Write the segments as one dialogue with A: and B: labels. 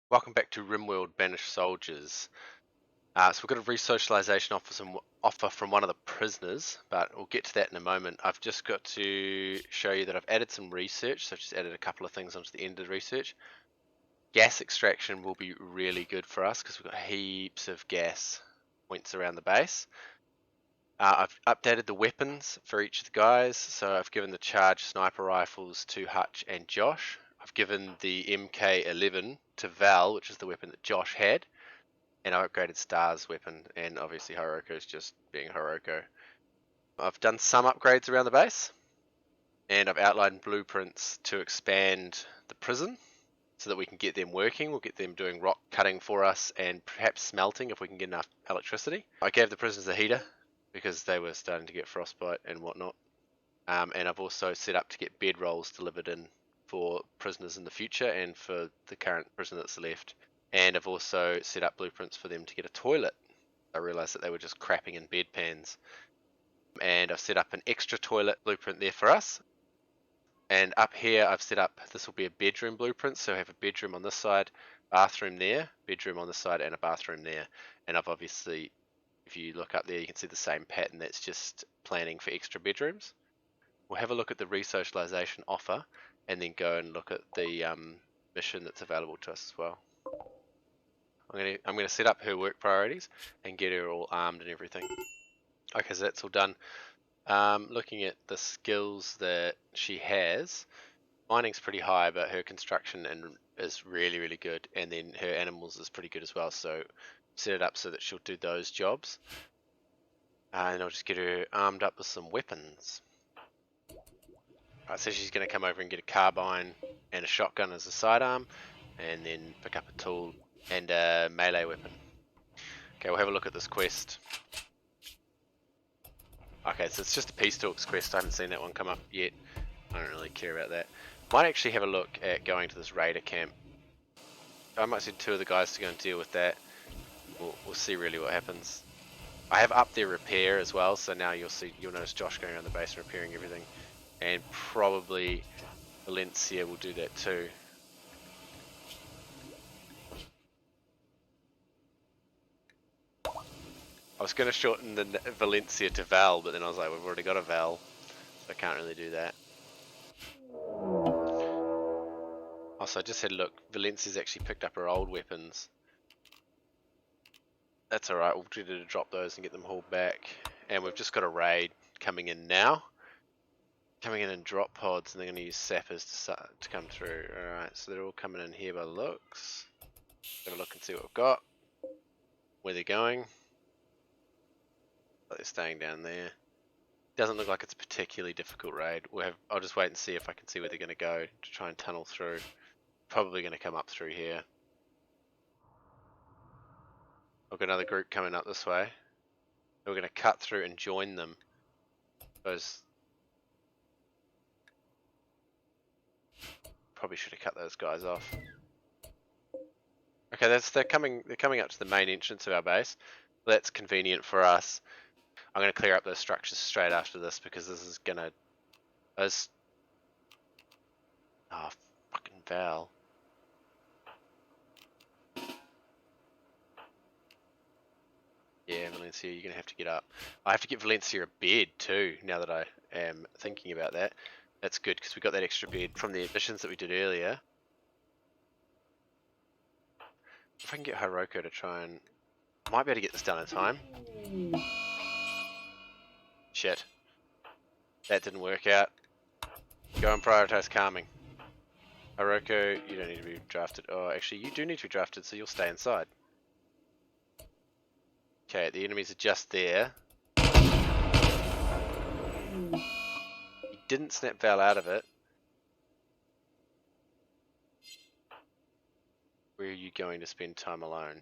A: Welcome back to Rimworld, Banished soldiers. So we've got a resocialization offer from one of the prisoners, but we'll get to that in a moment. I've just got to show you that I've added some research, so I've just added a couple of things onto the end of the research. Gas extraction will be really good for us because we've got heaps of gas points around the base. I've updated the weapons for each of the guys, so I've given the charged sniper rifles to Hutch and Josh. I've given the MK11 to Val, which is the weapon that Josh had, and I've upgraded Star's weapon, and obviously Hiroko's just being Hiroko. I've done some upgrades around the base, and I've outlined blueprints to expand the prison so that we can get them working. We'll get them doing rock cutting for us and perhaps smelting if we can get enough electricity. I gave the prisoners a heater because they were starting to get frostbite and whatnot. And I've also set up to get bedrolls delivered in for prisoners in the future and for the current prisoner that's left. And I've also set up blueprints for them to get a toilet. I realised that they were just crapping in bedpans. And I've set up an extra toilet blueprint there for us. And up here I've set up, this will be a bedroom blueprint, so I have a bedroom on this side, bathroom there, bedroom on this side, and a bathroom there. And I've obviously, if you look up there, you can see the same pattern. That's just planning for extra bedrooms. We'll have a look at the resocialization offer and then go and look at the mission that's available to us as well. I'm going to set up her work priorities and get her all armed and everything. Okay, so that's all done. Looking at the skills that she has, mining's pretty high, but her construction is really, really good, and then her animals is pretty good as well. So set it up so that she'll do those jobs, and I'll just get her armed up with some weapons. Alright, so she's going to come over and get a carbine and a shotgun as a sidearm, and then pick up a tool and a melee weapon. Okay, we'll have a look at this quest. Okay, so it's just a Peace Talks quest. I haven't seen that one come up yet. I don't really care about that. Might actually have a look at going to this raider camp. I might send two of the guys to go and deal with that. We'll see really what happens. I have upped their repair as well, so now you'll notice Josh going around the base and repairing everything. And probably Valencia will do that too. I was going to shorten the Valencia to Val, but then I was like, we've already got a Val, so I can't really do that. Also, I just had a look. Valencia's actually picked up her old weapons. That's alright, we'll try to drop those and get them hauled back. And we've just got a raid coming in now. Coming in drop pods, and they're going to use sappers to come through. Alright, so they're all coming in here by the looks. Have a look and see what we've got. Where they're going. But they're staying down there. Doesn't look like it's a particularly difficult raid. I'll just wait and see if I can see where they're going to go to try and tunnel through. Probably going to come up through here. I've got another group coming up this way. We're going to cut through and join them. Probably should have cut those guys off. Okay, they're coming up to the main entrance of our base. That's convenient for us. I'm going to clear up those structures straight after this because this is going to... Oh, fucking Val. Yeah, Valencia, you're going to have to get up. I have to get Valencia a bed too, now that I am thinking about that. That's good because we got that extra bed from the missions that we did earlier. If I can get Hiroko to try and... I might be able to get this done in time. Shit. That didn't work out. Go and prioritize calming. Hiroko, you don't need to be drafted. Oh, actually, you do need to be drafted, so you'll stay inside. Okay, the enemies are just there. He didn't snap Val out of it. Where are you going to spend time alone?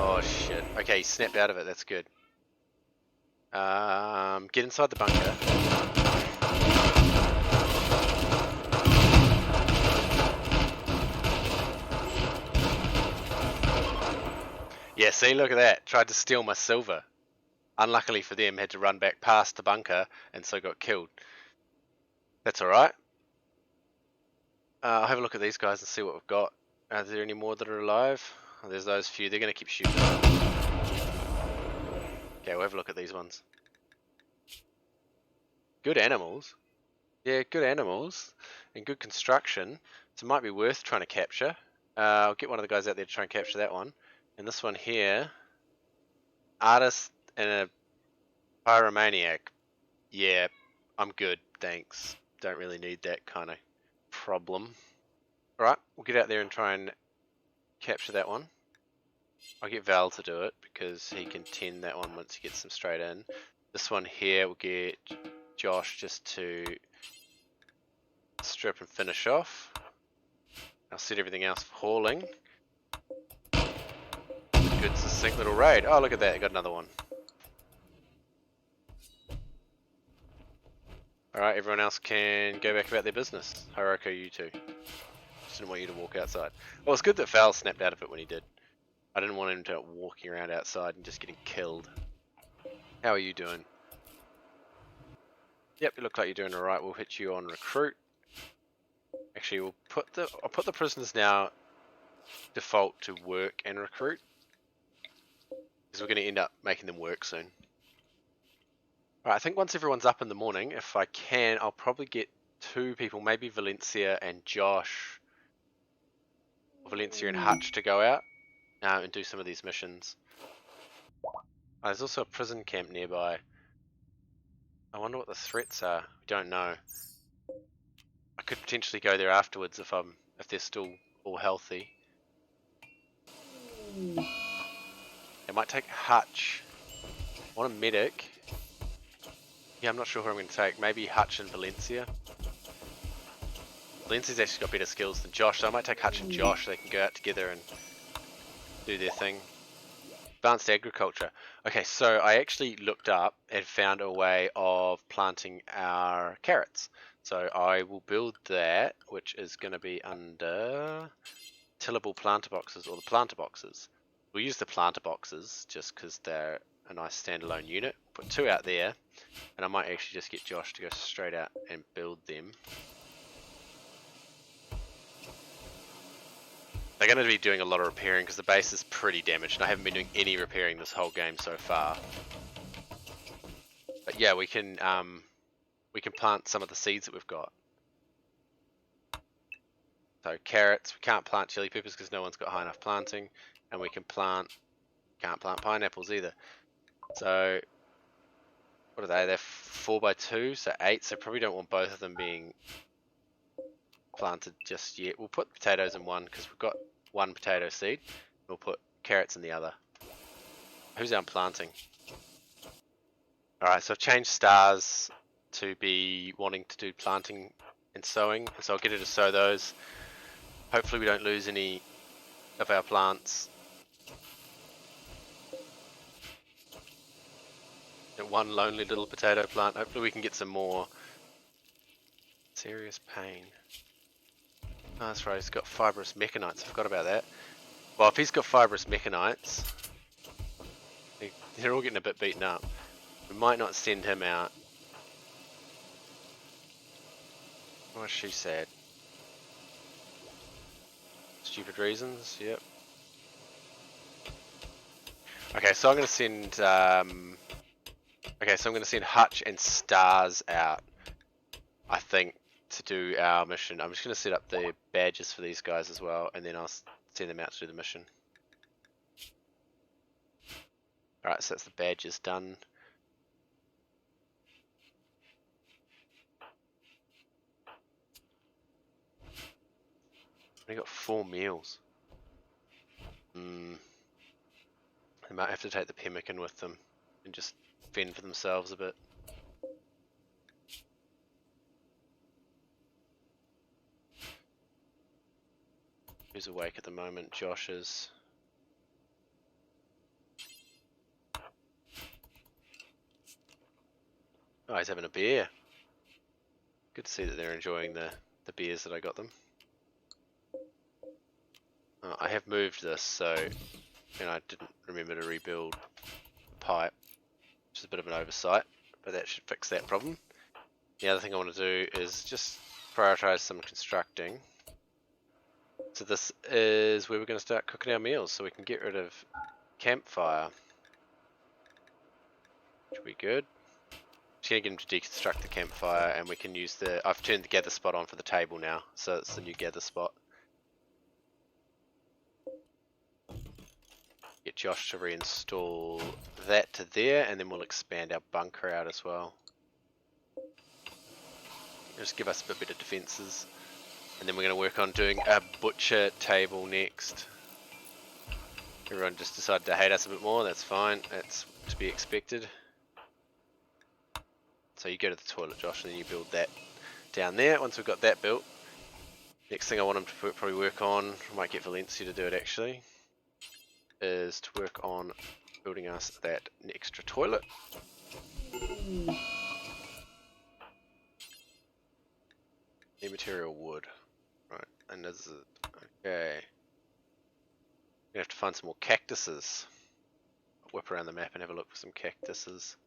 A: Oh shit. Okay, he snapped out of it, that's good. Get inside the bunker. Yeah, see, look at that. Tried to steal my silver. Unluckily for them, had to run back past the bunker and so got killed. That's alright. I'll have a look at these guys and see what we've got. Are there any more that are alive? Oh, there's those few. They're going to keep shooting. Okay, we'll have a look at these ones. Good animals. Yeah, good animals and good construction. So it might be worth trying to capture. I'll get one of the guys out there to try and capture that one. And this one here, artist and a pyromaniac. Yeah, I'm good, thanks. Don't really need that kind of problem. Alright, we'll get out there and try and capture that one. I'll get Val to do it because he can tend that one once he gets them straight in. This one here, we'll get Josh just to strip and finish off. I'll set everything else for hauling. Good succinct little raid. Oh, look at that, I got another one. Alright, everyone else can go back about their business. Hiroko, you too. Just didn't want you to walk outside. Well, it's good that Val snapped out of it when he did. I didn't want him to walking around outside and just getting killed. How are you doing? Yep, you look like you're doing alright. We'll hit you on recruit. Actually, I'll put the prisoners now default to work and recruit. Because we're going to end up making them work soon. Alright, I think once everyone's up in the morning, if I can, I'll probably get 2 people, maybe Valencia and Josh. Or Valencia and Hutch to go out and do some of these missions. There's also a prison camp nearby. I wonder what the threats are. We don't know. I could potentially go there afterwards if they're still all healthy. It might take Hutch. I want a medic. Yeah, I'm not sure who I'm going to take. Maybe Hutch and Valencia. Valencia's actually got better skills than Josh, so I might take Hutch and Josh. They can go out together and do their thing. Advanced agriculture. Okay, so I actually looked up and found a way of planting our carrots. So I will build that, which is going to be under tillable planter boxes, or the planter boxes. We'll use the planter boxes just because they're a nice standalone unit. Put 2 out there, and I might actually just get Josh to go straight out and build them. They're going to be doing a lot of repairing because the base is pretty damaged, and I haven't been doing any repairing this whole game so far. But yeah, we can plant some of the seeds that we've got. So carrots, we can't plant chili peppers because no one's got high enough planting, and we can't plant pineapples either. So what are they? They're 4x2, so 8. So probably don't want both of them being planted just yet. We'll put potatoes in one because we've got 1 potato seed. We'll put carrots in the other. Who's out planting? Alright, so I've changed stars to be wanting to do planting and sowing, and so I'll get her to sow those. Hopefully we don't lose any of our plants. That one lonely little potato plant. Hopefully we can get some more. Serious pain. Oh, that's right, he's got fibrous mechanites. I forgot about that. Well, if he's got fibrous mechanites, they're all getting a bit beaten up. We might not send him out. Oh, she said. Stupid reasons, yep. Okay, so I'm going to send. Okay, so I'm going to send Hutch and Stars out, I think, to do our mission. I'm just going to set up the badges for these guys as well, and then I'll send them out to do the mission. Alright, so that's the badges done. They got 4 meals. They might have to take the pemmican with them and just fend for themselves a bit. Who's awake at the moment? Josh is. Oh, he's having a beer. Good to see that they're enjoying the beers that I got them. Oh, I have moved this, so and I didn't remember to rebuild the pipe, which is a bit of an oversight, but that should fix that problem. The other thing I want to do is just prioritize some constructing. So this is where we're going to start cooking our meals, so we can get rid of campfire. Should be good. Just going to get him to deconstruct the campfire, and we can use the... I've turned the gather spot on for the table now, so it's the new gather spot. Get Josh to reinstall that to there, and then we'll expand our bunker out as well. Just give us a bit better defences. And then we're going to work on doing a butcher table next. Everyone just decided to hate us a bit more, that's fine, that's to be expected. So you go to the toilet, Josh, and then you build that down there. Once we've got that built, next thing I want him to probably work on, I might get Valencia to do it actually, is to work on building us that extra toilet. New material wood. Right, and this is okay. We're gonna have to find some more cactuses. I'll whip around the map and have a look for some cactuses.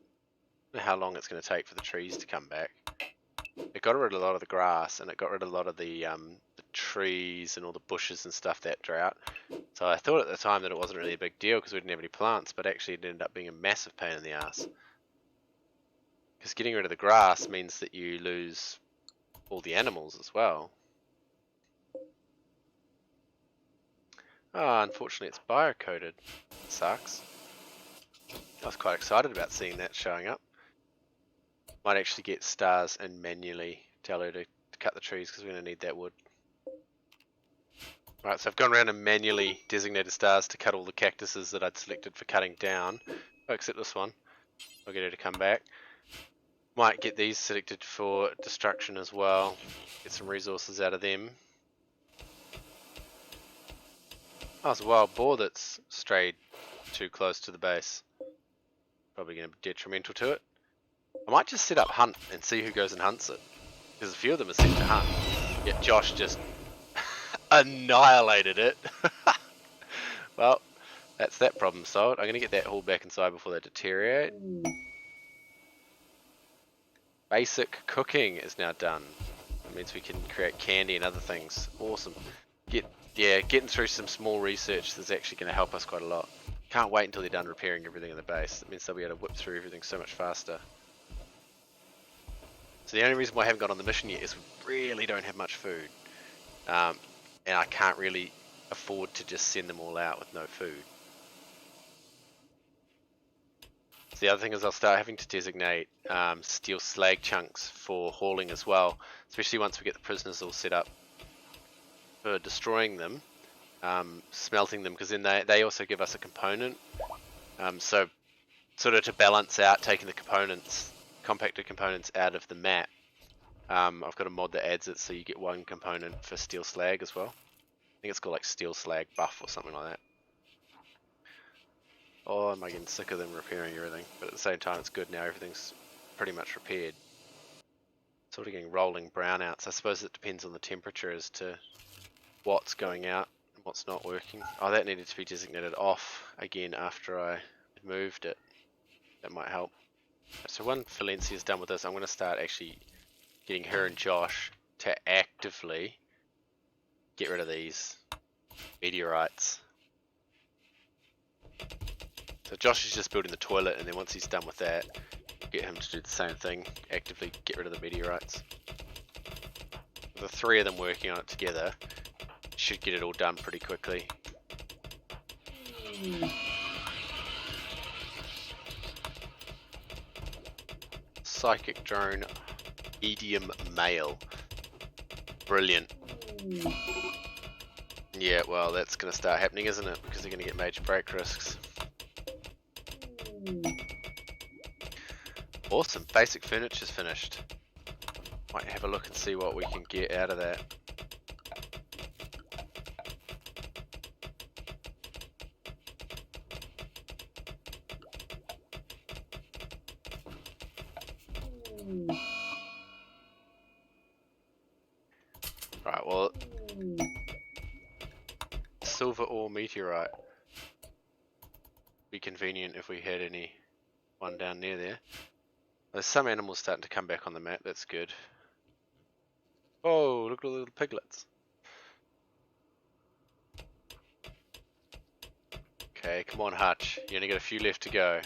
A: I don't know how long it's going to take for the trees to come back. It got rid of a lot of the grass, and it got rid of a lot of the trees and all the bushes and stuff that drought. So I thought at the time that it wasn't really a big deal because we didn't have any plants, but actually it ended up being a massive pain in the ass. Because getting rid of the grass means that you lose all the animals as well. Ah, unfortunately it's biocoded. Sucks. I was quite excited about seeing that showing up. Might actually get stars and manually tell her to cut the trees because we're going to need that wood. Right, so I've gone around and manually designated stars to cut all the cactuses that I'd selected for cutting down. Oh, except this one. I'll get her to come back. Might get these selected for destruction as well. Get some resources out of them. Oh, it's a wild boar that's strayed too close to the base. Probably going to be detrimental to it. I might just set up hunt and see who goes and hunts it. Because a few of them are set to hunt. Yet Josh just annihilated it. Well, that's that problem solved. I'm going to get that hauled back inside before they deteriorate. Basic cooking is now done. That means we can create candy and other things. Awesome. Getting through some small research is actually going to help us quite a lot. Can't wait until they're done repairing everything in the base. That means they'll be able to whip through everything so much faster. So the only reason why I haven't got on the mission yet is we really don't have much food. And I can't really afford to just send them all out with no food. So the other thing is I'll start having to designate steel slag chunks for hauling as well, especially once we get the prisoners all set up for destroying them, smelting them, because then they also give us a component. So sort of to balance out taking the components, compacted components out of the map, I've got a mod that adds it so you get one component for steel slag as well. I think it's called like steel slag buff or something like that. Oh, am I getting sick of them repairing everything? But at the same time, it's good now. Everything's pretty much repaired. Sort of getting rolling brownouts. I suppose it depends on the temperature as to what's going out and what's not working. Oh, that needed to be designated off again after I moved it. That might help. So when Valencia's done with this, I'm going to start actually getting her and Josh to actively get rid of these meteorites. So Josh is just building the toilet, and then once he's done with that, get him to do the same thing, actively get rid of the meteorites. The three of them working on it together should get it all done pretty quickly. Psychic drone, medium male. Brilliant. Yeah, well, that's going to start happening, isn't it? Because they're going to get major break risks. Awesome, basic furniture's finished. Might have a look and see what we can get out of that. Right, well, silver ore meteorite. Be convenient if we had any one down near there. There's some animals starting to come back on the map, that's good. Oh, look at all the little piglets. Okay, come on Hutch, you only got a few left to go.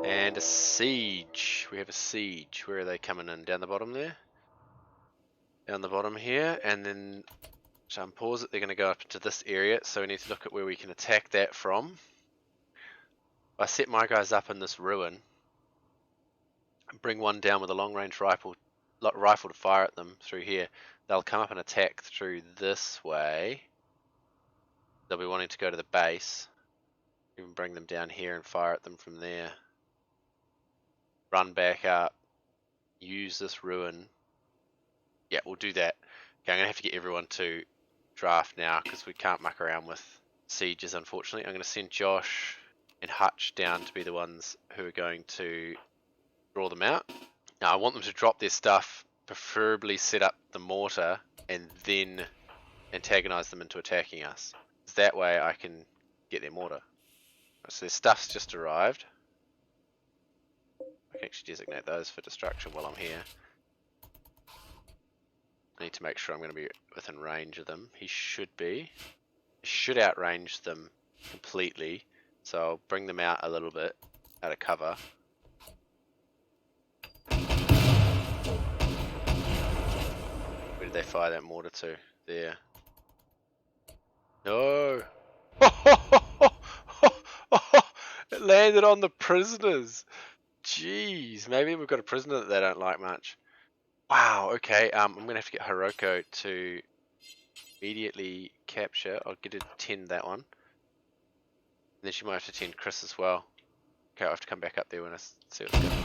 A: And a siege. We have a siege. Where are they coming in? Down the bottom there? Down the bottom here, and then so pause it, they're going to go up into this area, so we need to look at where we can attack that from. I set my guys up in this ruin, bring one down with a long range rifle to fire at them through here. They'll come up and attack through this way. They'll be wanting to go to the base. Even bring them down here and fire at them from there. Run back up. Use this ruin. Yeah, we'll do that. Okay, I'm going to have to get everyone to draft now because we can't muck around with sieges, unfortunately. I'm going to send Josh and Hutch down to be the ones who are going to draw them out. Now, I want them to drop their stuff, preferably set up the mortar, and then antagonize them into attacking us. That way I can get their mortar. So their stuff's just arrived. I can actually designate those for destruction while I'm here. I need to make sure I'm going to be within range of them. He should be. He should outrange them completely. So I'll bring them out a little bit, out of cover. Where did they fire that mortar to? There. No! It landed on the prisoners! Jeez, maybe we've got a prisoner that they don't like much. Wow, okay, I'm going to have to get Hiroko to immediately capture. I'll get her to tend that one. And then she might have to tend Chris as well. Okay, I'll have to come back up there when I see what's going on.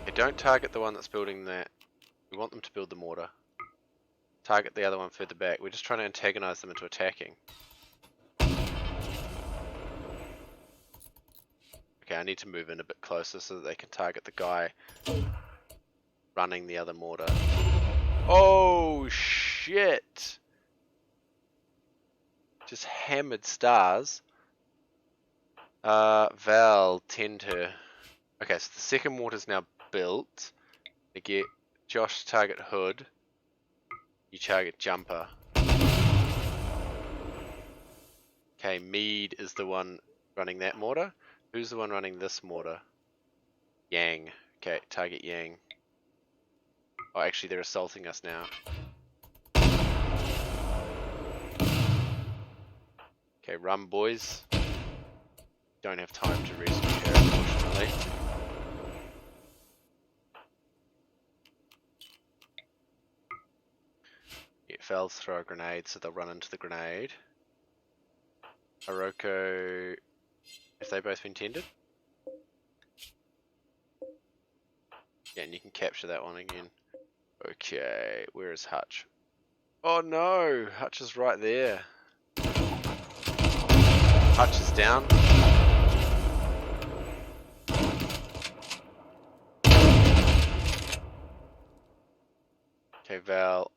A: Okay, don't target the one that's building that. We want them to build the mortar. Target the other one further back. We're just trying to antagonize them into attacking. Okay, I need to move in a bit closer so that they can target the guy running the other mortar. Oh shit! Just hammered stars. Val, tend her. Okay, so the second mortar's now built. I get Josh target Hood. You target Jumper. Okay, Mead is the one running that mortar. Who's the one running this mortar? Yang. Okay, target Yang. Oh, actually, they're assaulting us now. Okay, run, boys. Don't have time to rescue her, unfortunately. It fails to throw a grenade, so they'll run into the grenade. Hiroko, have they both been tended? Yeah, and you can capture that one again. Okay, where is Hutch? Oh no, Hutch is right there. Hutch is down. Okay, Val,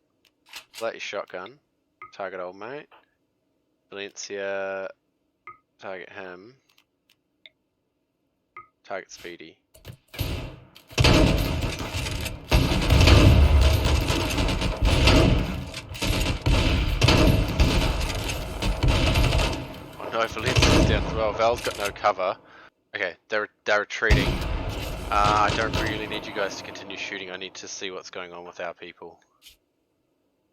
A: let your shotgun. Target old mate. Valencia, target him. Target Speedy. Oh no, Valencia's down as well. Val's got no cover. Okay, they're retreating. I don't really need you guys to continue shooting. I need to see what's going on with our people.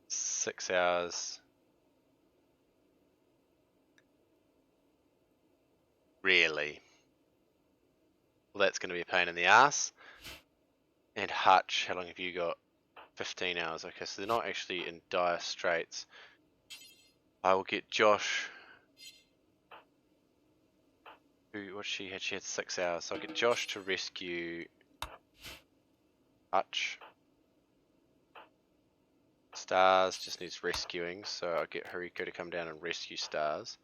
A: 6 hours. Really? Well, that's going to be a pain in the ass. And Hutch, how long have you got? 15 hours. Okay, so they're not actually in dire straits. I will get Josh. What she had? She had 6 hours. So I'll get Josh to rescue Hutch. Stars just needs rescuing, so I'll get Hiroko to come down and rescue Stars.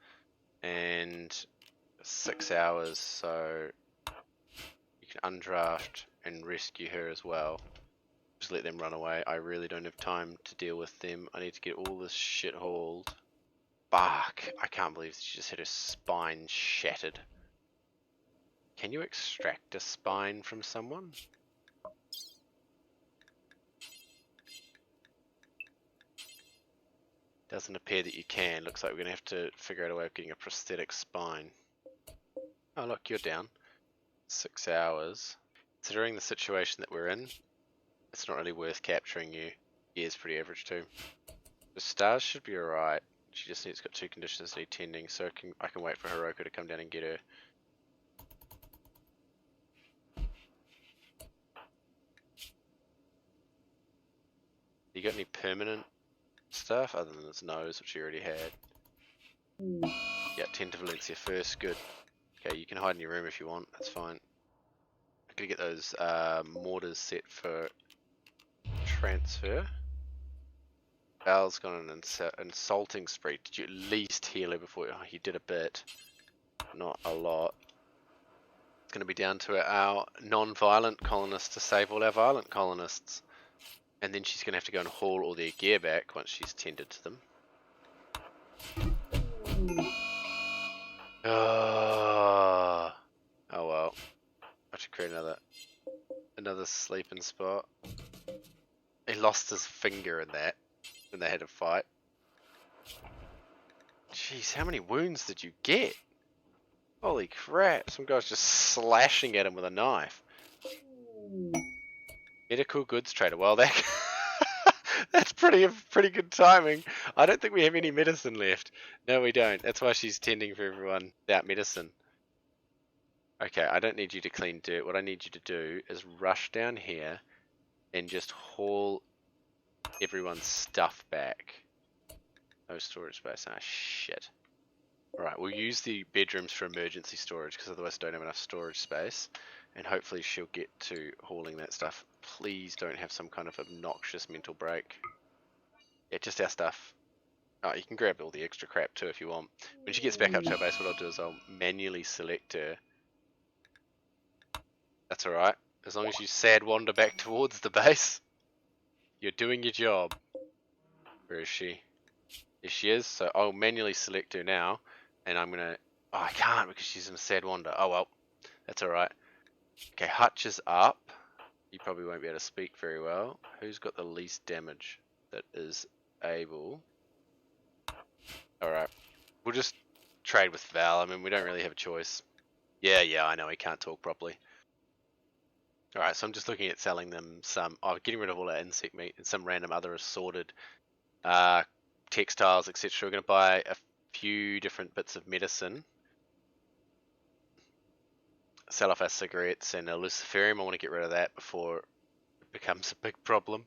A: And 6 hours, so you can undraft and rescue her as well. Just let them run away. I really don't have time to deal with them. I need to get all this shit hauled. Fuck! I can't believe she just had her spine shattered. Can you extract a spine from someone? Doesn't appear that you can. Looks like we're going to have to figure out a way of getting a prosthetic spine. Oh look, you're down. 6 hours. Considering the situation that we're in, it's not really worth capturing you. He is pretty average too. The stars should be alright. She just needs got 2 conditions that need tending, so I can wait for Hiroko to come down and get her. You got any permanent stuff other than its nose, which you already had? Yeah, 10 to Valencia first, good. Okay, you can hide in your room if you want, that's fine. I'm gonna get those mortars set for transfer. Val's gone on an insulting spree. Did you at least heal her before? Oh, you did a bit, not a lot. It's going to be down to our non-violent colonists to save all our violent colonists. And then she's going to have to go and haul all their gear back once she's tended to them. Oh well. I should create another sleeping spot. He lost his finger in that when they had a fight. Jeez, how many wounds did you get? Holy crap, some guy's just slashing at him with a knife. Medical goods trader. Well, that's pretty good timing. I don't think we have any medicine left. No, we don't. That's why she's tending for everyone without medicine. Okay, I don't need you to clean dirt. What I need you to do is rush down here and just haul everyone's stuff back. No storage space. Ah, shit. Alright, we'll use the bedrooms for emergency storage because otherwise I don't have enough storage space. And hopefully she'll get to hauling that stuff. Please don't have some kind of obnoxious mental break. Yeah, just our stuff. Oh, you can grab all the extra crap too if you want. When she gets back up to our base, what I'll do is I'll manually select her. That's alright. As long as you sad wander back towards the base, you're doing your job. Where is she? There she is. So I'll manually select her now. And I'm going to... Oh, I can't because she's in a sad wander. Oh well. That's alright. Okay, Hutch is up. You probably won't be able to speak very well. Who's got the least damage that is able? Alright. We'll just trade with Val. I mean, we don't really have a choice. Yeah, I know he can't talk properly. Alright, so I'm just looking at selling them some... Oh, getting rid of all our insect meat and some random other assorted textiles, etc. We're going to buy a few different bits of medicine. Sell off our cigarettes and a luciferium. I want to get rid of that before it becomes a big problem.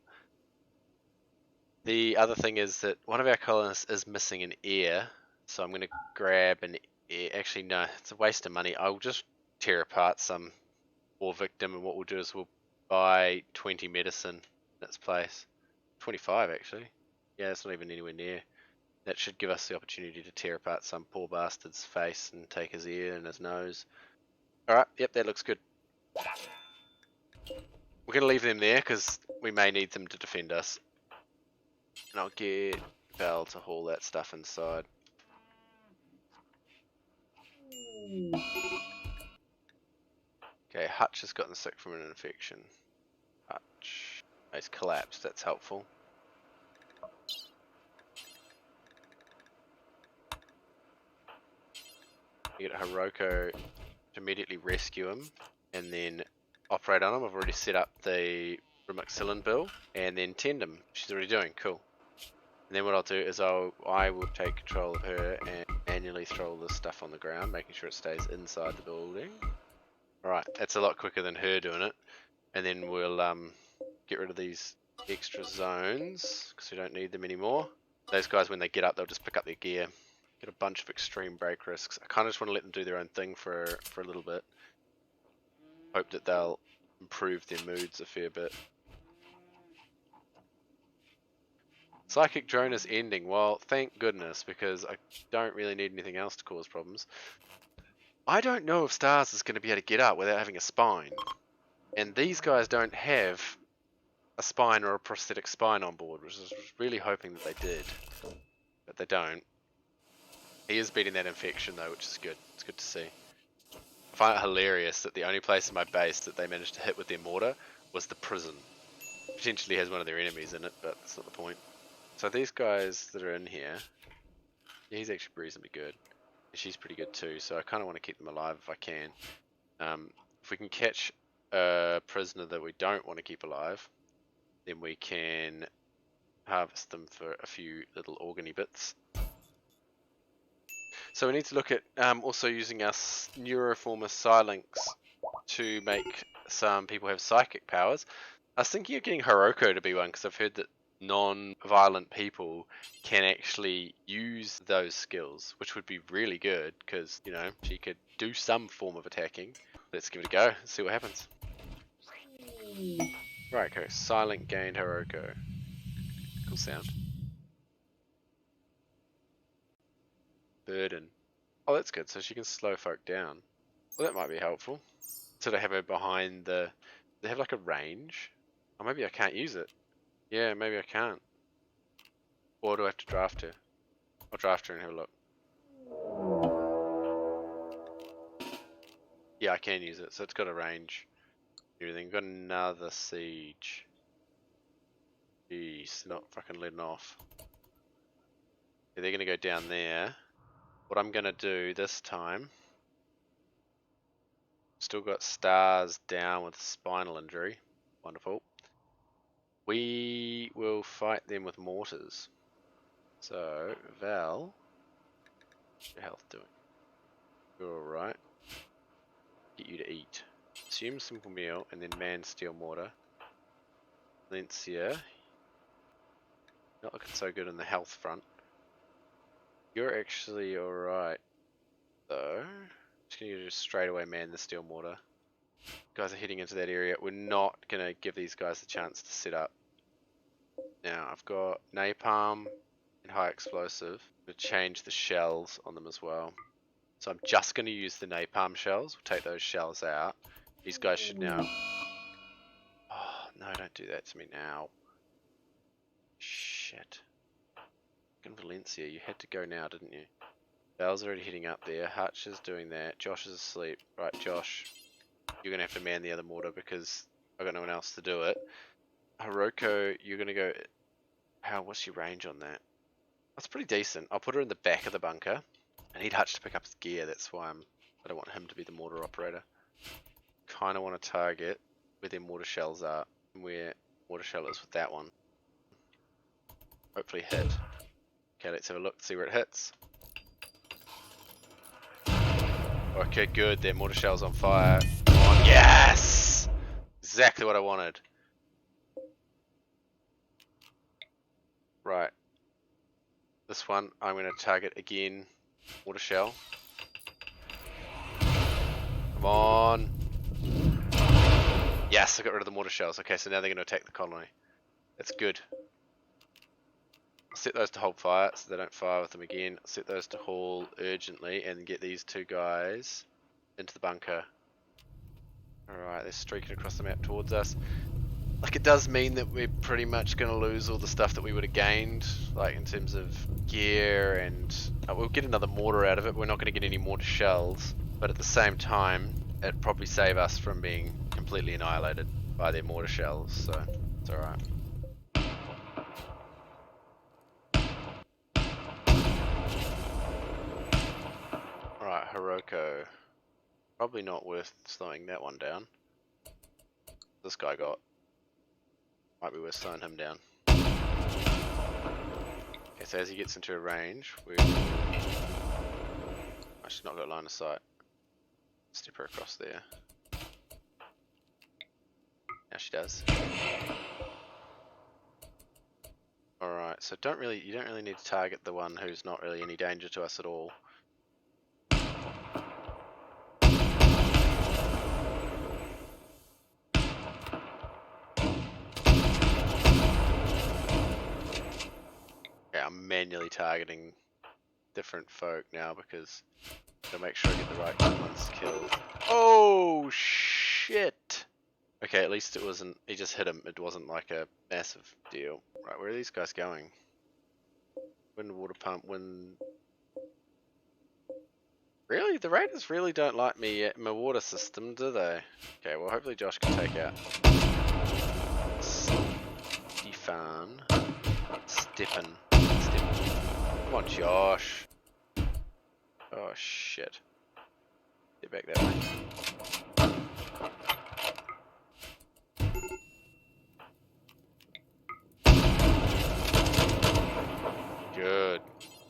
A: The other thing is that one of our colonists is missing an ear, so I'm going to grab an ear. Actually, no, it's a waste of money. I'll just tear apart some poor victim, and what we'll do is we'll buy 20 medicine in its place. 25 actually. Yeah, it's not even anywhere near. That should give us the opportunity to tear apart some poor bastard's face and take his ear and his nose. Alright, yep, that looks good. We're going to leave them there because we may need them to defend us. And I'll get Val to haul that stuff inside. Okay, Hutch has gotten sick from an infection. Hutch. He's collapsed, that's helpful. You get Hiroko to immediately rescue him and then operate on him. I've already set up the Rimoxilin bill and then tend him. She's already doing, cool. And then what I'll do is I will take control of her and manually throw all this stuff on the ground, making sure it stays inside the building. Alright, that's a lot quicker than her doing it. And then we'll get rid of these extra zones because we don't need them anymore. Those guys, when they get up, they'll just pick up their gear. Get a bunch of extreme break risks. I kind of just want to let them do their own thing for a little bit. Hope that they'll improve their moods a fair bit. Psychic drone is ending. Well, thank goodness, because I don't really need anything else to cause problems. I don't know if Stars is going to be able to get up without having a spine. And these guys don't have a spine or a prosthetic spine on board, which I was really hoping that they did, but they don't. He is beating that infection though, which is good. It's good to see. I find it hilarious that the only place in my base that they managed to hit with their mortar was the prison. Potentially has one of their enemies in it, but that's not the point. So these guys that are in here, yeah, he's actually reasonably good. She's pretty good too, so I kind of want to keep them alive if I can. If we can catch a prisoner that we don't want to keep alive, then we can harvest them for a few little organy bits. So we need to look at also using our neuroformer Psylinks to make some people have psychic powers. I was thinking of getting Hiroko to be one because I've heard that non-violent people can actually use those skills, which would be really good because, you know, she could do some form of attacking. Let's give it a go, see what happens. Right, okay, Silent gained Hiroko. Cool sound. Burden. Oh, that's good, so she can slow folk down. Well, that might be helpful. So they have her behind the... They have like a range? Or maybe I can't use it. Yeah, maybe I can't. Or do I have to draft her? I'll draft her and have a look. Yeah, I can use it, so it's got a range. Everything. Got another siege. Jeez, not fucking letting off. Yeah, they're gonna go down there. What I'm gonna do this time... Still got stars down with spinal injury. Wonderful. We will fight them with mortars. So, Val, what's your health doing? You're alright. Get you to eat. Consume simple meal and then man steel mortar. Valencia, not looking so good on the health front. You're actually alright though. Just gonna just straight away man the steel mortar. Guys are heading into that area. We're not gonna give these guys the chance to set up. Now I've got napalm and high explosive. I'm gonna change the shells on them as well. So I'm just gonna use the napalm shells. We'll take those shells out. These guys should now... Oh, no, don't do that to me now. Shit. Fucking Valencia, you had to go now, didn't you? Val's already heading up there. Hutch is doing that. Josh is asleep. Right, Josh, you're gonna have to man the other mortar because I've got no one else to do it. Hiroko, you're gonna go... What's your range on that? That's pretty decent. I'll put her in the back of the bunker. I need Hutch to pick up his gear, that's why I don't want him to be the mortar operator. Kinda want to target where their mortar shells are, and where mortar shell is with that one. Hopefully hit. Okay, let's have a look, see where it hits. Okay, good, their mortar shell's on fire. Come on, yes! Exactly what I wanted. Right. This one, I'm going to target again. Mortar shell. Come on. Yes, I got rid of the mortar shells. Okay, so now they're going to attack the colony. That's good. I'll set those to hold fire so they don't fire with them again. I'll set those to haul urgently and get these two guys into the bunker. Alright, they're streaking across the map towards us. Like, it does mean that we're pretty much going to lose all the stuff that we would have gained, like in terms of gear, and we'll get another mortar out of it. We're not going to get any mortar shells, but at the same time, it'd probably save us from being completely annihilated by their mortar shells, so it's alright. Alright, Hiroko. Probably not worth slowing that one down. This guy got. Might be worth slowing him down. Okay, so as he gets into a range, we... She's not got line of sight. Step her across there. Now she does. Alright, so you don't really need to target the one who's not really any danger to us at all. Yeah, I'm manually targeting different folk now because I'll make sure I get the right ones killed. Oh shit! Okay, at least it wasn't. He just hit him. It wasn't like a massive deal. Right, where are these guys going? Wind water pump. Wind. Really, the Raiders really don't like me at my water system, do they? Okay, well hopefully Josh can take out Stefan. Steppen. Come on, Josh. Oh shit. Get back that way. Good.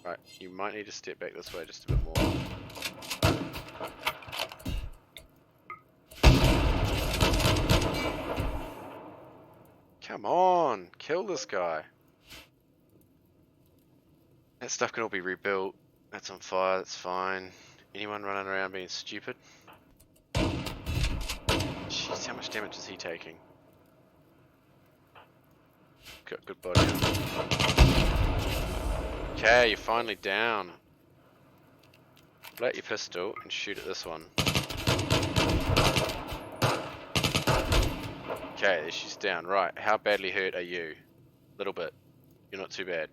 A: Right, you might need to step back this way just a bit more. Come on, kill this guy. That stuff can all be rebuilt. That's on fire, that's fine. Anyone running around being stupid? Jeez, how much damage is he taking? Got good body. Okay, you're finally down. Pull out your pistol and shoot at this one. Okay, she's down. Right, how badly hurt are you? A little bit. You're not too bad.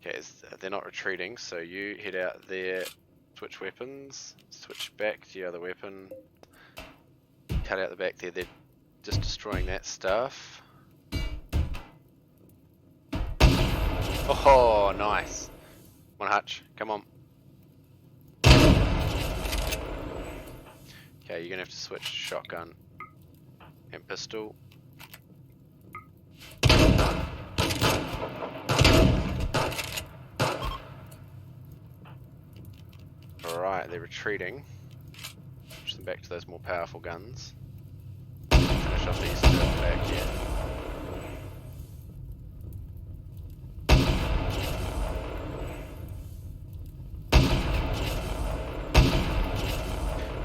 A: Okay, they're not retreating, so you head out there, switch weapons, switch back to your other weapon, cut out the back there, they're just destroying that stuff. Oh, nice. Come on, Hutch, come on. Okay, you're gonna have to switch shotgun and pistol. Alright, they're retreating. Push them back to those more powerful guns. Finish off these two back here.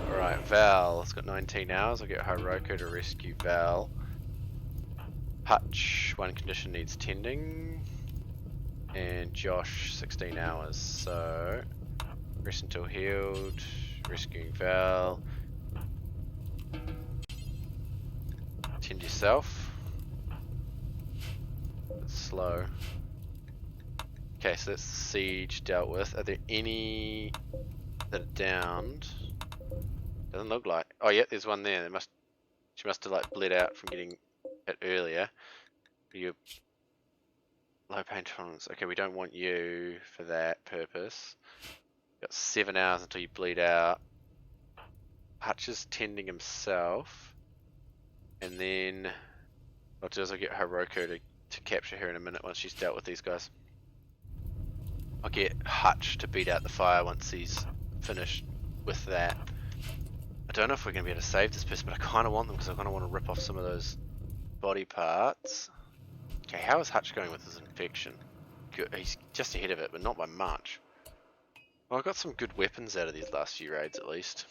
A: Alright, Val, it's got 19 hours. I'll get Hiroko to rescue Val. Hutch, one condition needs tending. And Josh, 16 hours. So, rest until healed. Rescuing Val. Tend yourself. It's slow. Okay, so that's the siege dealt with. Are there any that are downed? Doesn't look like. Oh yeah, there's one there. She must have like bled out from getting hit earlier. You low pain tolerance. Okay, we don't want you for that purpose. Got 7 hours until you bleed out. Hutch is tending himself, and then I'll do is I'll get Hiroko to capture her in a minute once she's dealt with these guys. I'll get Hutch to beat out the fire once he's finished with that. I don't know if we're going to be able to save this person, but I kind of want them because I kind of want to rip off some of those body parts. Okay, how is Hutch going with his infection? Good. He's just ahead of it, but not by much. Well, I got some good weapons out of these last few raids at least.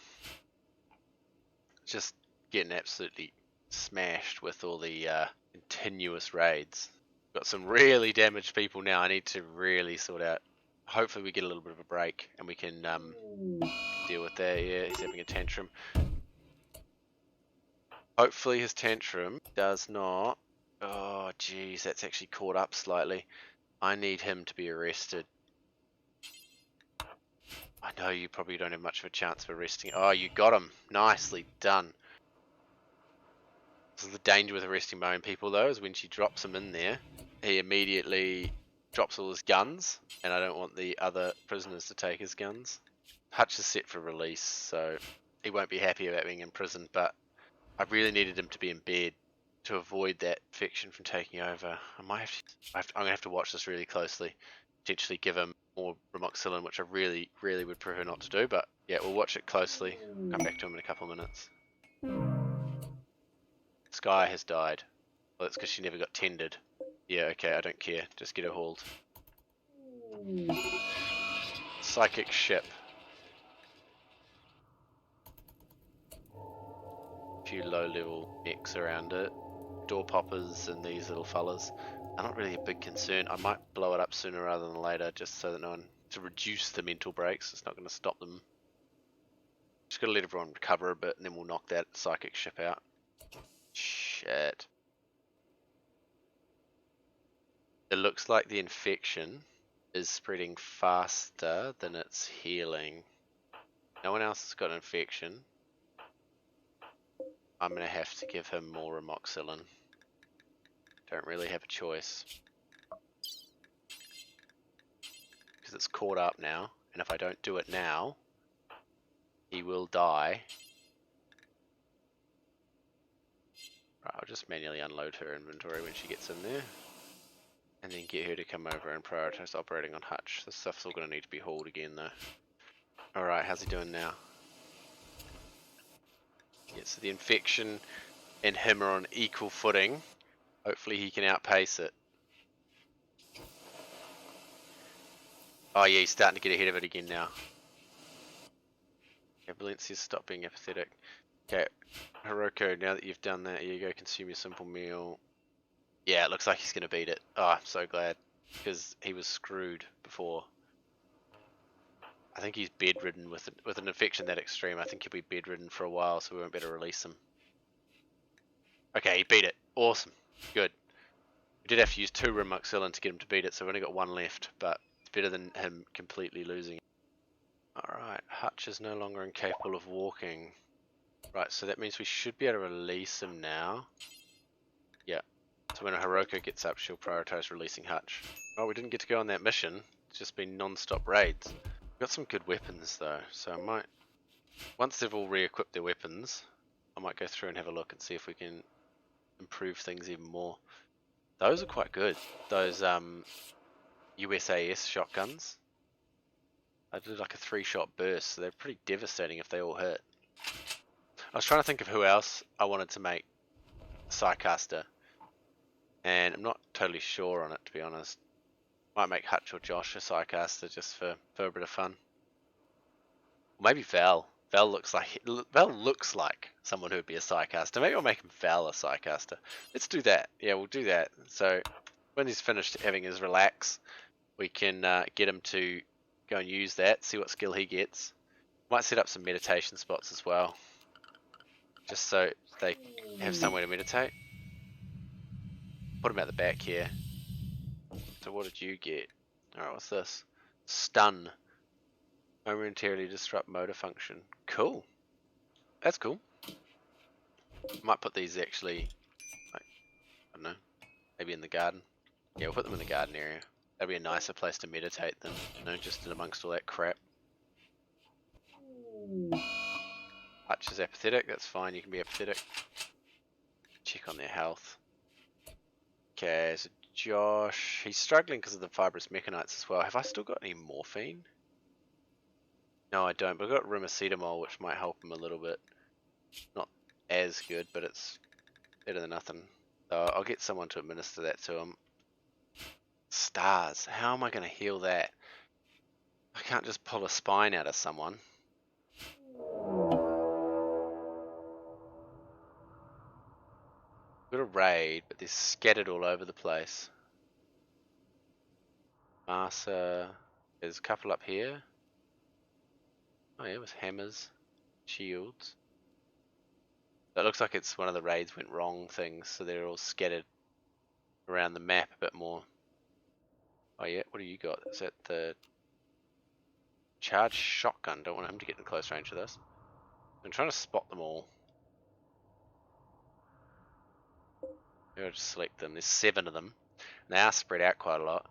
A: Just getting absolutely smashed with all the continuous raids. Got some really damaged people now. I need to really sort out. Hopefully we get a little bit of a break and we can deal with that. Yeah, he's having a tantrum. Hopefully his tantrum does not... Oh geez, that's actually caught up slightly. I need him to be arrested. I know you probably don't have much of a chance of arresting. Oh, you got him. Nicely done. This is the danger with arresting my own people though, is when she drops him in there, he immediately drops all his guns, and I don't want the other prisoners to take his guns. Hutch is set for release, so he won't be happy about being in prison, but I really needed him to be in bed to avoid that infection from taking over. I'm going to have to watch this really closely. Potentially give him more remoxilin, which I really, really would prefer not to do, but yeah, we'll watch it closely. Come back to him in a couple of minutes. Sky has died. Well, that's because she never got tended. Yeah, okay, I don't care. Just get her hauled. Psychic ship. A few low-level mechs around it. Door poppers and these little fellas. Are not really a big concern. I might blow it up sooner rather than later, just so that no one... to reduce the mental breaks. It's not going to stop them. Just got to let everyone recover a bit, and then we'll knock that psychic ship out. Shit. It looks like the infection is spreading faster than it's healing. No one else has got an infection. I'm going to have to give him more amoxicillin. Don't really have a choice. Because it's caught up now, and if I don't do it now, he will die. Right, I'll just manually unload her inventory when she gets in there. And then get her to come over and prioritize operating on Hutch. This stuff's all going to need to be hauled again though. Alright, how's he doing now? Yeah, so the infection and him are on equal footing. Hopefully he can outpace it. Oh yeah, he's starting to get ahead of it again now. Okay, Valencia, stop being apathetic. Okay, Hiroko, now that you've done that, you go consume your simple meal. Yeah, it looks like he's going to beat it. Oh, I'm so glad. Because he was screwed before. I think he's bedridden with an infection that extreme. I think he'll be bedridden for a while, so we won't be able to release him. Okay, he beat it. Awesome. Good. We did have to use 2 Rimworld to get him to beat it, so we've only got 1 left, but it's better than him completely losing it. Alright, Hutch is no longer incapable of walking. Right, so that means we should be able to release him now. Yeah. So when Hiroko gets up, she'll prioritize releasing Hutch. Oh, we didn't get to go on that mission. It's just been non-stop raids. We've got some good weapons though, so I might... Once they've all re-equipped their weapons, I might go through and have a look and see if we can improve things even more. Those are quite good. Those USAS shotguns. I did like a 3-shot burst, so they're pretty devastating if they all hit. I was trying to think of who else I wanted to make Psycaster, and I'm not totally sure on it, to be honest. Might make Hutch or Josh a Psycaster just for a bit of fun. Or maybe Val. Val looks like someone who would be a Psycaster. Maybe I'll make him Val a Psycaster. Let's do that. Yeah, we'll do that. So when he's finished having his relax, we can get him to go and use that, see what skill he gets. Might set up some meditation spots as well, just so they have somewhere to meditate. Put him at the back here. So what did you get? Alright, what's this? Stun. Momentarily disrupt motor function. Cool. That's cool. Might put these actually, like, I don't know, maybe in the garden. Yeah, we'll put them in the garden area. That'd be a nicer place to meditate than, you know, just in amongst all that crap. Hutch is apathetic, that's fine, you can be apathetic. Check on their health. Okay, so Josh, he's struggling because of the fibrous mechanites as well. Have I still got any morphine? No, I don't, but I've got rimacetamol, which might help him a little bit. Not as good, but it's better than nothing. So I'll get someone to administer that to him. Stars, how am I going to heal that? I can't just pull a spine out of someone. Got a raid, but they're scattered all over the place. Masa, there's a couple up here. Oh yeah, with hammers, shields. It looks like it's one of the raids went wrong things, so they're all scattered around the map a bit more. Oh yeah, what do you got? Is that the charged shotgun? Don't want him to get in close range of this. I'm trying to spot them all. Maybe I'll just select them. There's 7 of them. They are spread out quite a lot.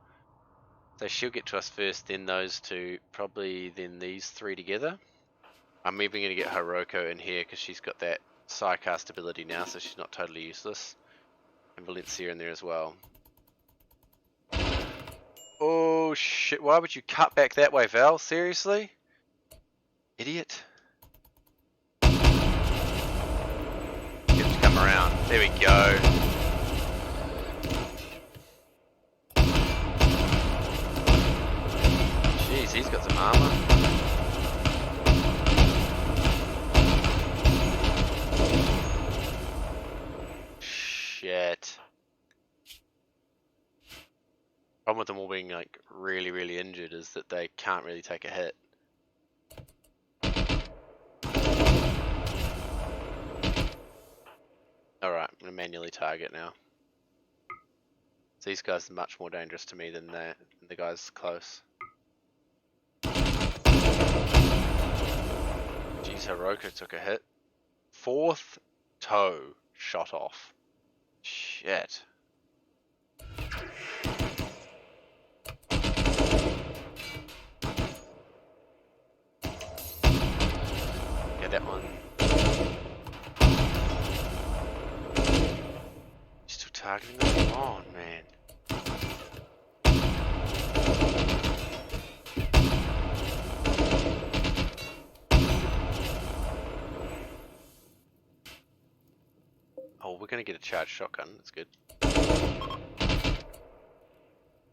A: So she'll get to us first, then those 2, probably then these 3 together. I'm even going to get Hiroko in here because she's got that Psycast ability now, so she's not totally useless. And Valencia in there as well. Oh shit, why would you cut back that way, Val? Seriously? Idiot. Get him to come around. There we go. Jeez, he's got some armor. Shit. Problem with them all being like really injured is that they can't really take a hit. Alright, I'm gonna manually target now. So these guys are much more dangerous to me than the guys close. Jeez, Hiroko took a hit. 4th toe shot off. Shit. Yeah, that one. Still targeting them? Come on, man. Oh, we're gonna get a charged shotgun. That's good. Okay,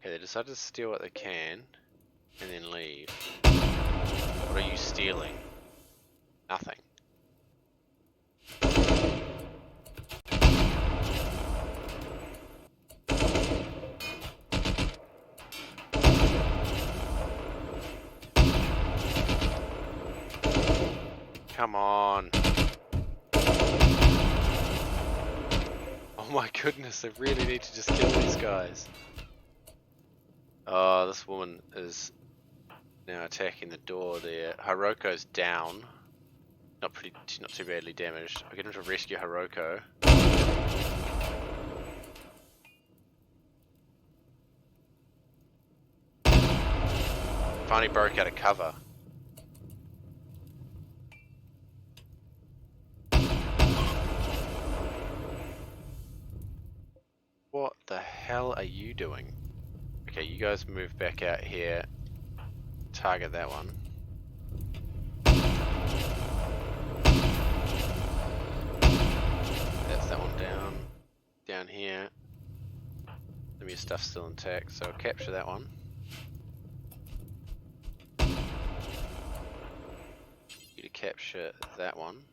A: they decided to steal what they can and then leave. What are you stealing? Nothing. Come on. Oh my goodness, I really need to just kill these guys. Oh, this woman is now attacking the door there. Hiroko's down. She's not too badly damaged. I'll get him to rescue Hiroko. Finally broke out of cover. What the hell are you doing? Okay, you guys move back out here. Target that one. That's that one down. Down here. Some of your stuff's still intact, so capture that one. You to capture that one.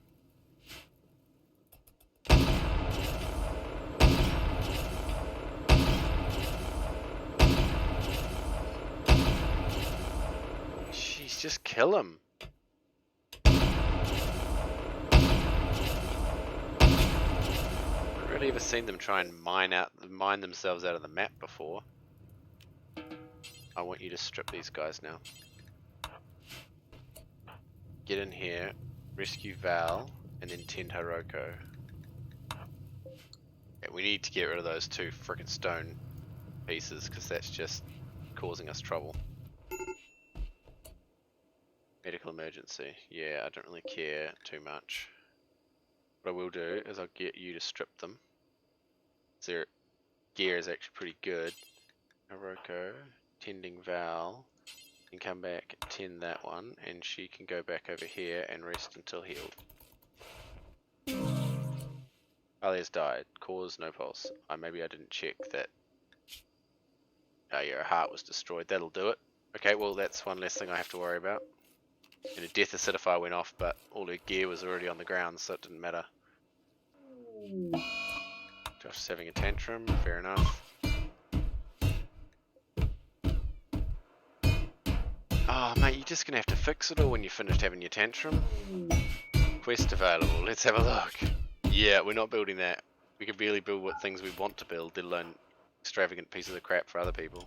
A: Jeez, just kill him. I've really ever seen them try and mine themselves out of the map before. I want you to strip these guys now. Get in here, rescue Val, and then tend Hiroko. Yeah, we need to get rid of those 2 frickin' stone pieces, because that's just causing us trouble. Medical emergency. Yeah, I don't really care too much. What I will do is I'll get you to strip them. Their gear is actually pretty good. Hiroko, tending Val, and come back, tend that one, and she can go back over here and rest until healed. Alia's died. Cause no pulse. Maybe I didn't check that. Oh yeah, her heart was destroyed. That'll do it. Okay, well that's one less thing I have to worry about. And a death acidifier went off, but all her gear was already on the ground, so it didn't matter. Josh is having a tantrum, fair enough. Oh mate, you're just gonna have to fix it all when you're finished having your tantrum. Quest available, let's have a look. Yeah, we're not building that. We can barely build what things we want to build, let alone extravagant pieces of crap for other people.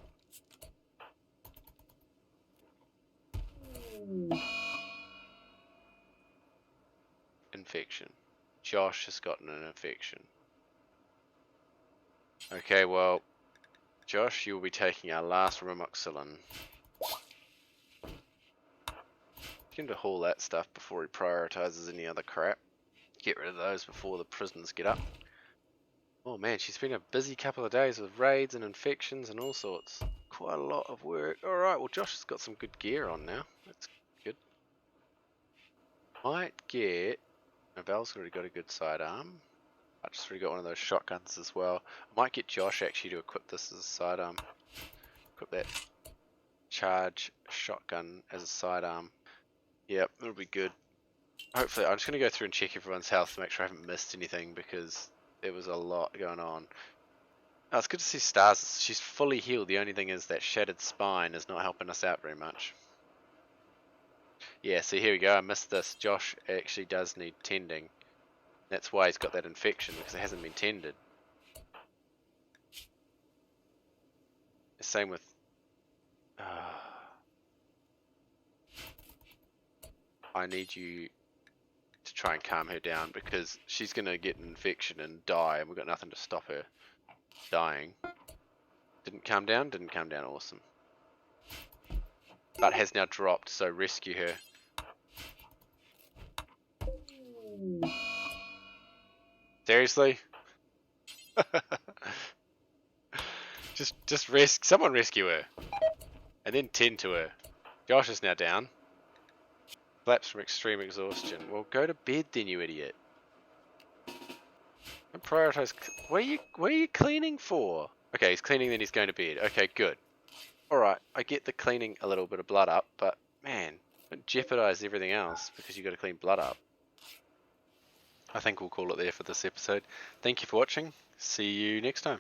A: Infection. Josh has gotten an infection. Okay, well, Josh, you will be taking our last Rimoxilin. Get him to haul that stuff before he prioritizes any other crap. Get rid of those before the prisoners get up. Oh man, she's been a busy couple of days with raids and infections and all sorts. Quite a lot of work. Alright, well Josh has got some good gear on now. That's good. Might get... Val's already got a good sidearm. I just already got one of those shotguns as well. I might get Josh actually to equip this as a sidearm. Equip that charge shotgun as a sidearm. Yep, that'll be good. Hopefully, I'm just going to go through and check everyone's health to make sure I haven't missed anything because there was a lot going on. Oh, it's good to see Stars. She's fully healed. The only thing is that shattered spine is not helping us out very much. Yeah, so here we go. I missed this. Josh actually does need tending. That's why he's got that infection, because it hasn't been tended. The same with... I need you to try and calm her down, because she's going to get an infection and die, and we've got nothing to stop her dying. Didn't calm down? Didn't calm down, awesome. But has now dropped, so rescue her. Seriously? Someone rescue her. And then tend to her. Josh is now down. Collapsed from extreme exhaustion. Well, go to bed then, you idiot. And prioritize... What are you cleaning for? Okay, he's cleaning, then he's going to bed. Okay, good. Alright, I get the cleaning a little bit of blood up, but man, don't jeopardize everything else because you got to clean blood up. I think we'll call it there for this episode. Thank you for watching. See you next time.